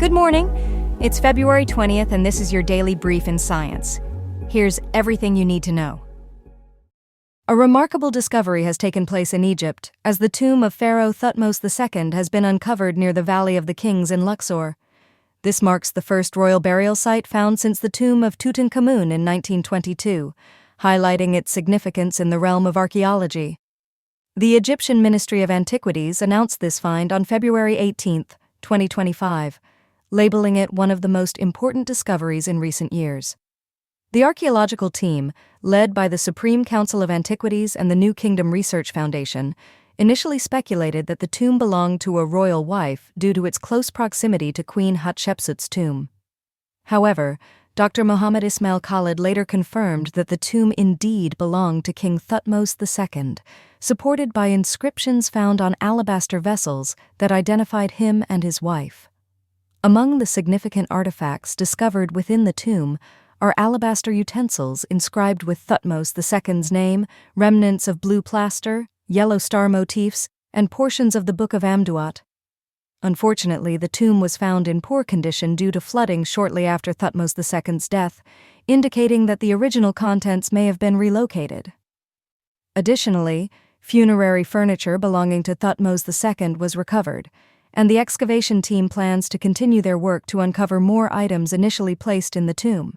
Good morning. It's February 20th, and this is your daily brief in science. Here's everything you need to know. A remarkable discovery has taken place in Egypt, as the tomb of Pharaoh-thutmose-ii has been uncovered near the Valley of the Kings in Luxor. This marks the first royal burial site found since the tomb of Tutankhamun in 1922, highlighting its significance in the realm of archaeology. The Egyptian Ministry of Antiquities announced this find on February 18, 2025, labeling it one of the most important discoveries in recent years. The archaeological team, led by the Supreme Council of Antiquities and the New Kingdom Research Foundation, initially speculated that the tomb belonged to a royal wife due to its close proximity to Queen Hatshepsut's tomb. However, Dr. Muhammad Ismail Khalid later confirmed that the tomb indeed belonged to King Thutmose II, supported by inscriptions found on alabaster vessels that identified him and his wife. Among the significant artifacts discovered within the tomb are alabaster utensils inscribed with Thutmose II's name, remnants of blue plaster, yellow star motifs, and portions of the Book of Amduat. Unfortunately, the tomb was found in poor condition due to flooding shortly after Thutmose II's death, indicating that the original contents may have been relocated. Additionally, funerary furniture belonging to Thutmose II was recovered, and the excavation team plans to continue their work to uncover more items initially placed in the tomb.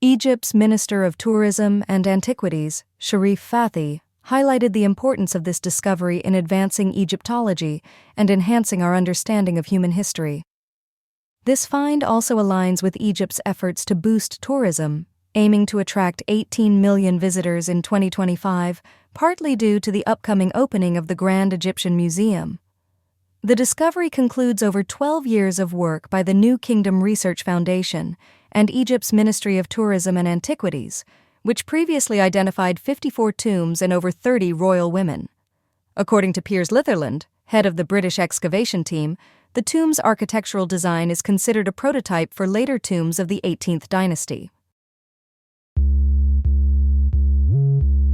Egypt's Minister of Tourism and Antiquities, Sharif Fathi, highlighted the importance of this discovery in advancing Egyptology and enhancing our understanding of human history. This find also aligns with Egypt's efforts to boost tourism, aiming to attract 18 million visitors in 2025, partly due to the upcoming opening of the Grand Egyptian Museum. The discovery concludes over 12 years of work by the New Kingdom Research Foundation and Egypt's Ministry of Tourism and Antiquities, which previously identified 54 tombs and over 30 royal women. According to Piers Litherland, head of the British excavation team, the tomb's architectural design is considered a prototype for later tombs of the 18th dynasty.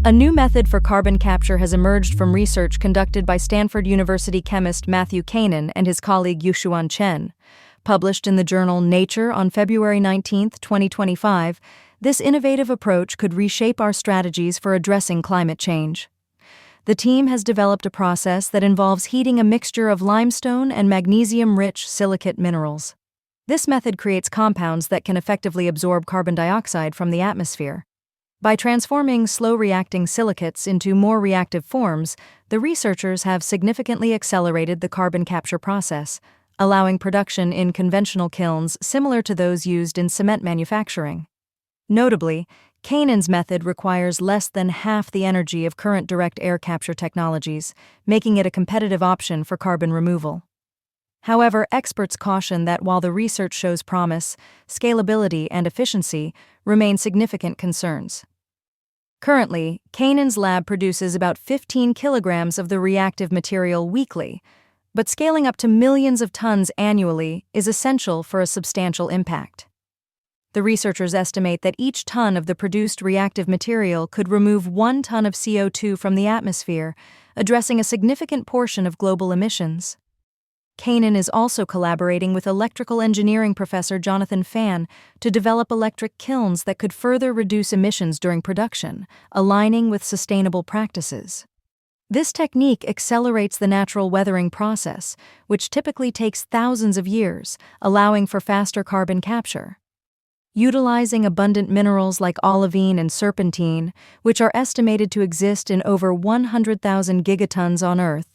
A new method for carbon capture has emerged from research conducted by Stanford University chemist Matthew Kanan and his colleague Yushuan Chen. Published in the journal Nature on February 19, 2025, this innovative approach could reshape our strategies for addressing climate change. The team has developed a process that involves heating a mixture of limestone and magnesium-rich silicate minerals. This method creates compounds that can effectively absorb carbon dioxide from the atmosphere. By transforming slow-reacting silicates into more reactive forms, the researchers have significantly accelerated the carbon capture process, allowing production in conventional kilns similar to those used in cement manufacturing. Notably, Kanan's method requires less than half the energy of current direct air capture technologies, making it a competitive option for carbon removal. However, experts caution that while the research shows promise, scalability and efficiency remain significant concerns. Currently, Kanan's lab produces about 15 kilograms of the reactive material weekly, but scaling up to millions of tons annually is essential for a substantial impact. The researchers estimate that each ton of the produced reactive material could remove 1 ton of CO2 from the atmosphere, addressing a significant portion of global emissions. Kanan is also collaborating with electrical engineering professor Jonathan Fan to develop electric kilns that could further reduce emissions during production, aligning with sustainable practices. This technique accelerates the natural weathering process, which typically takes thousands of years, allowing for faster carbon capture. Utilizing abundant minerals like olivine and serpentine, which are estimated to exist in over 100,000 gigatons on Earth,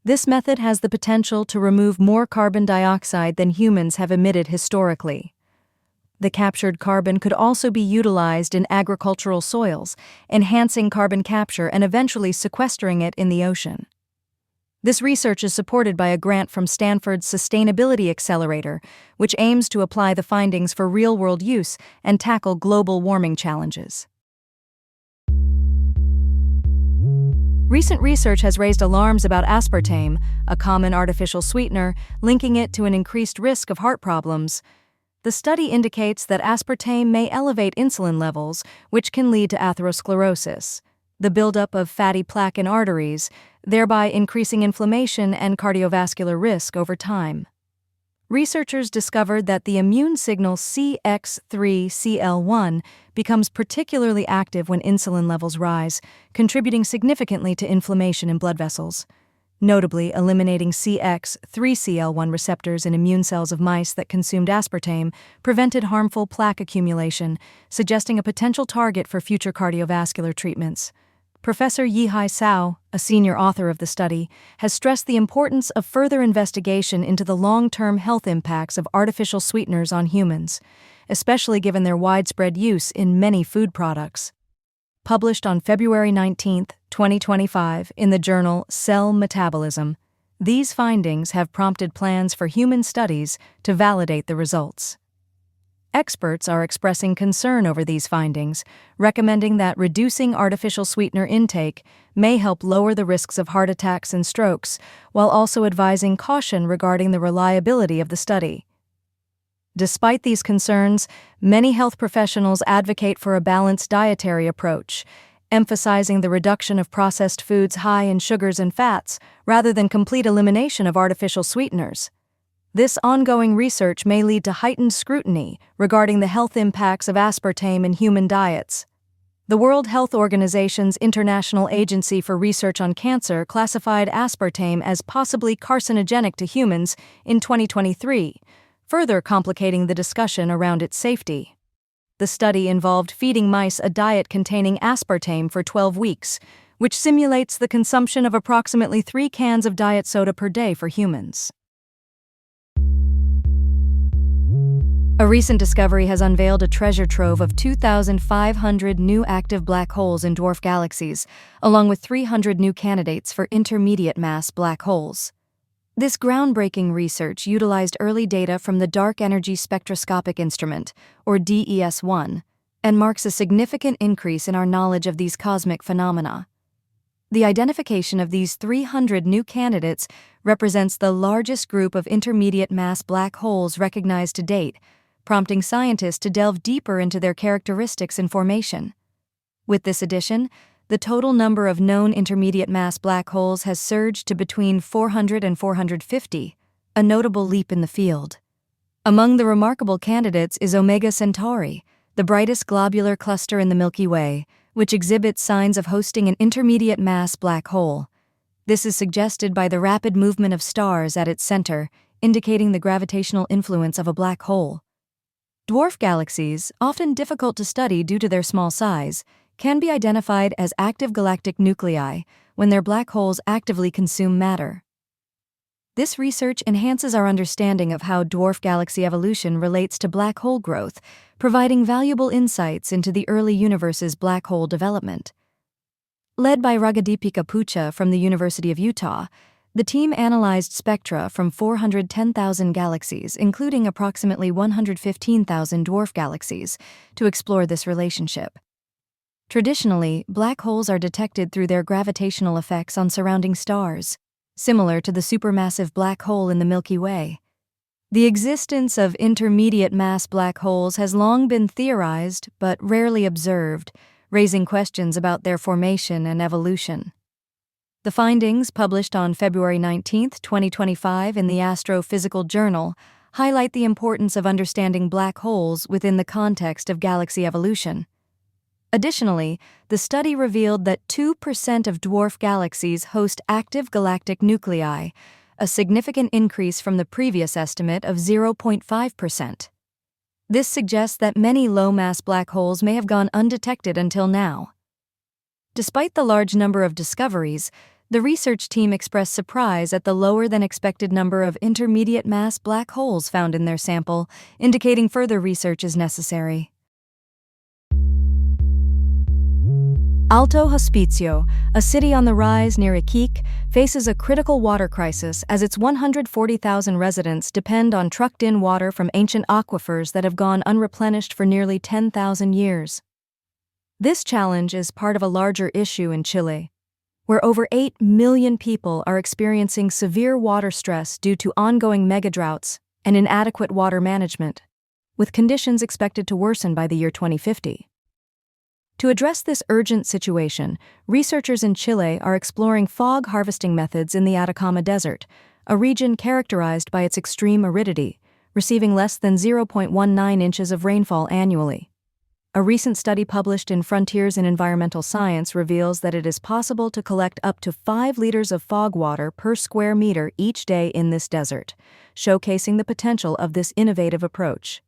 this method has the potential to remove more carbon dioxide than humans have emitted historically. The captured carbon could also be utilized in agricultural soils, enhancing carbon capture and eventually sequestering it in the ocean. This research is supported by a grant from Stanford's Sustainability Accelerator, which aims to apply the findings for real-world use and tackle global warming challenges. Recent research has raised alarms about aspartame, a common artificial sweetener, linking it to an increased risk of heart problems. The study indicates that aspartame may elevate insulin levels, which can lead to atherosclerosis, the buildup of fatty plaque in arteries, thereby increasing inflammation and cardiovascular risk over time. Researchers discovered that the immune signal CX3CL1 becomes particularly active when insulin levels rise, contributing significantly to inflammation in blood vessels. Notably, eliminating CX3CL1 receptors in immune cells of mice that consumed aspartame prevented harmful plaque accumulation, suggesting a potential target for future cardiovascular treatments. Professor Yihai Cao, a senior author of the study, has stressed the importance of further investigation into the long-term health impacts of artificial sweeteners on humans, especially given their widespread use in many food products. Published on February 19, 2025, in the journal Cell Metabolism, these findings have prompted plans for human studies to validate the results. Experts are expressing concern over these findings, recommending that reducing artificial sweetener intake may help lower the risks of heart attacks and strokes, while also advising caution regarding the reliability of the study. Despite these concerns, many health professionals advocate for a balanced dietary approach, emphasizing the reduction of processed foods high in sugars and fats rather than complete elimination of artificial sweeteners. This ongoing research may lead to heightened scrutiny regarding the health impacts of aspartame in human diets. The World Health Organization's International Agency for Research on Cancer classified aspartame as possibly carcinogenic to humans in 2023, further complicating the discussion around its safety. The study involved feeding mice a diet containing aspartame for 12 weeks, which simulates the consumption of approximately 3 cans of diet soda per day for humans. A recent discovery has unveiled a treasure trove of 2,500 new active black holes in dwarf galaxies, along with 300 new candidates for intermediate mass black holes. This groundbreaking research utilized early data from the Dark Energy Spectroscopic Instrument, or DES-1, and marks a significant increase in our knowledge of these cosmic phenomena. The identification of these 300 new candidates represents the largest group of intermediate mass black holes recognized to date, prompting scientists to delve deeper into their characteristics and formation. With this addition, the total number of known intermediate mass black holes has surged to between 400 and 450, a notable leap in the field. Among the remarkable candidates is Omega Centauri, the brightest globular cluster in the Milky Way, which exhibits signs of hosting an intermediate mass black hole. This is suggested by the rapid movement of stars at its center, indicating the gravitational influence of a black hole. Dwarf galaxies, often difficult to study due to their small size, can be identified as active galactic nuclei when their black holes actively consume matter. This research enhances our understanding of how dwarf galaxy evolution relates to black hole growth, providing valuable insights into the early universe's black hole development. Led by Ragadeepika Pucha from the University of Utah, the team analyzed spectra from 410,000 galaxies, including approximately 115,000 dwarf galaxies, to explore this relationship. Traditionally, black holes are detected through their gravitational effects on surrounding stars, similar to the supermassive black hole in the Milky Way. The existence of intermediate mass black holes has long been theorized but rarely observed, raising questions about their formation and evolution. The findings, published on February 19, 2025 in the Astrophysical Journal, highlight the importance of understanding black holes within the context of galaxy evolution. Additionally, the study revealed that 2% of dwarf galaxies host active galactic nuclei, a significant increase from the previous estimate of 0.5%. This suggests that many low-mass black holes may have gone undetected until now. Despite the large number of discoveries, the research team expressed surprise at the lower-than-expected number of intermediate-mass black holes found in their sample, indicating further research is necessary. Alto Hospicio, a city on the rise near Iquique, faces a critical water crisis as its 140,000 residents depend on trucked-in water from ancient aquifers that have gone unreplenished for nearly 10,000 years. This challenge is part of a larger issue in Chile, where over 8 million people are experiencing severe water stress due to ongoing megadroughts and inadequate water management, with conditions expected to worsen by the year 2050. To address this urgent situation, researchers in Chile are exploring fog harvesting methods in the Atacama Desert, a region characterized by its extreme aridity, receiving less than 0.19 inches of rainfall annually. A recent study published in Frontiers in Environmental Science reveals that it is possible to collect up to 5 liters of fog water per square meter each day in this desert, showcasing the potential of this innovative approach.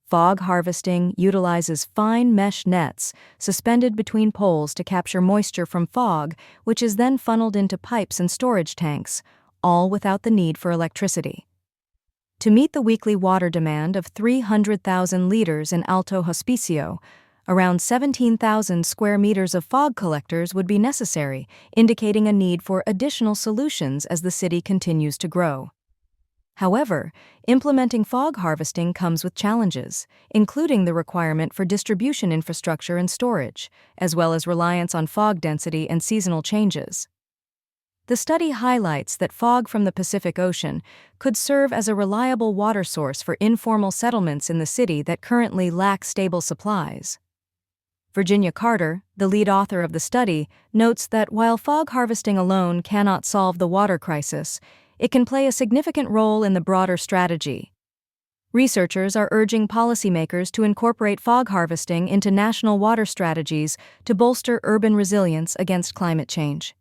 Fog harvesting utilizes fine mesh nets suspended between poles to capture moisture from fog, which is then funneled into pipes and storage tanks, all without the need for electricity. To meet the weekly water demand of 300,000 liters in Alto Hospicio, around 17,000 square meters of fog collectors would be necessary, indicating a need for additional solutions as the city continues to grow. However, implementing fog harvesting comes with challenges, including the requirement for distribution infrastructure and storage, as well as reliance on fog density and seasonal changes. The study highlights that fog from the Pacific Ocean could serve as a reliable water source for informal settlements in the city that currently lack stable supplies. Virginia Carter, the lead author of the study, notes that while fog harvesting alone cannot solve the water crisis, it can play a significant role in the broader strategy. Researchers are urging policymakers to incorporate fog harvesting into national water strategies to bolster urban resilience against climate change.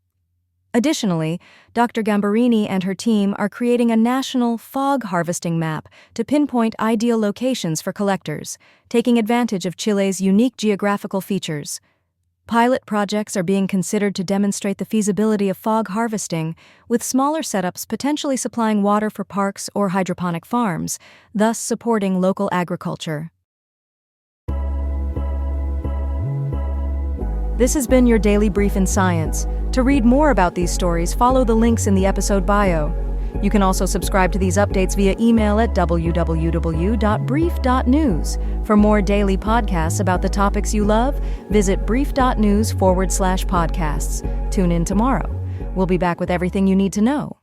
Additionally, Dr. Gambarini and her team are creating a national fog harvesting map to pinpoint ideal locations for collectors, taking advantage of Chile's unique geographical features. Pilot projects are being considered to demonstrate the feasibility of fog harvesting, with smaller setups potentially supplying water for parks or hydroponic farms, thus supporting local agriculture. This has been your Daily Brief in Science. To read more about these stories, follow the links in the episode bio. You can also subscribe to these updates via email at www.brief.news. For more daily podcasts about the topics you love, visit brief.news/podcasts. Tune in tomorrow. We'll be back with everything you need to know.